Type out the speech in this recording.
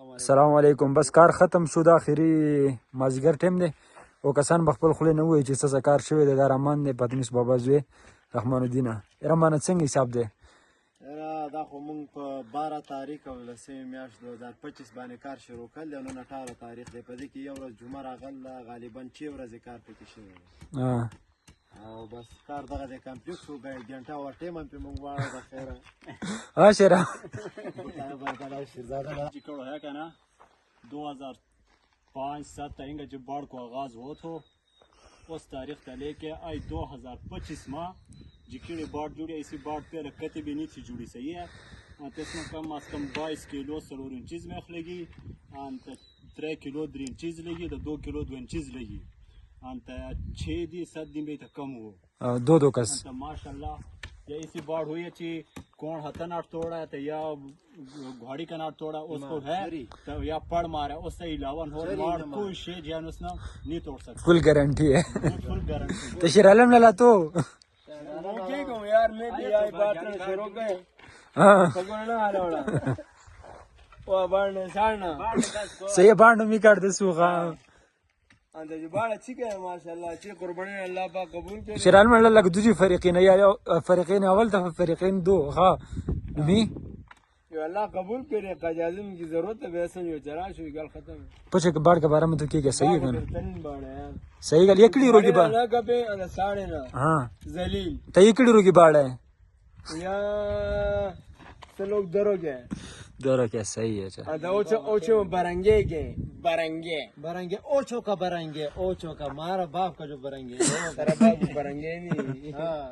السلام علیکم. بس کار ختم شو د اخري مازیګر ټیم دی او کسان بخپل خله نه وای چې څه کار شوی دی. د رحمان دی پتنیس بابا زوی رحمان الدین. رحمان څنګه حساب دی؟ دا خو مونږ په 12 تاریخ او لسمې میاشت 2025 باندې کار شروع کړل. نن 18 تاریخ دی. په دې کې یو ورځ جمعه راغله، غالبا 6 ورځې کار پکې شوی او بس کار دغه د کمپلیټ شو. ګنټه او ټیم هم په مونږ واړه د خیره شیرا जी कड़ो है क्या ना 2005-7 आएंगे जब बाढ़ को आगाज हो तो उस तारीख से लेके आई 2025 माह जिकड़ी बाढ़ जुड़ी इसी बाढ़ पे रखती भी नहीं थी जुड़ी सही है। इसमें कम अज कम 22 किलो सरोर इंचीज में लगी, 3 किलो 3 इंचीज लगी, तो 2 किलो 2 इंचीज लगी, 6 दिन 7 दिन में कम हो दो कस माशाल्लाह। या इसी बाढ़ हुई है ची कौन हथा नाट तोड़ा है तो या घोड़ी का नाट तोड़ा उसको है तो या पड़ मारा उससे अलावा हो मार कोई शे जान उसने नहीं तोड़ सकता। फुल गारंटी है। फुल गारंटी तो शिरालम लला तो मुझे को यार मैं भी आई बात ने शुरू गए हां सगोना हालोड़ा ओ बाण साणा सही बांड मी काट दे सुगा अंदर जो बाड़ अच्छी है माशाल्लाह। अच्छी कुर्बानी अल्लाह पाक कबूल करे। شرال من لك دوجي فريقين يا فريقين اول دفعه فريقين دو ها مي यो अल्लाह कबूल करे। काजाजिम की जरूरत है वैसे यो जरा शो गल खत्म پچه बाढ़ के बारे में तो क्या सही है तनिन बाड़ है यार सही गल एकड़ी रोगी बाढ़ ना कबे अंदर साड़े ना हां जलील तो एकड़ी रोगी बाढ़ है या से लोग दरोगे दोरा क्या सही है अच्छा ada ocho barangge barangge ocho ka barangge ocho ka mara बाप का जो barangge तेरा बाप barangge नहीं हाँ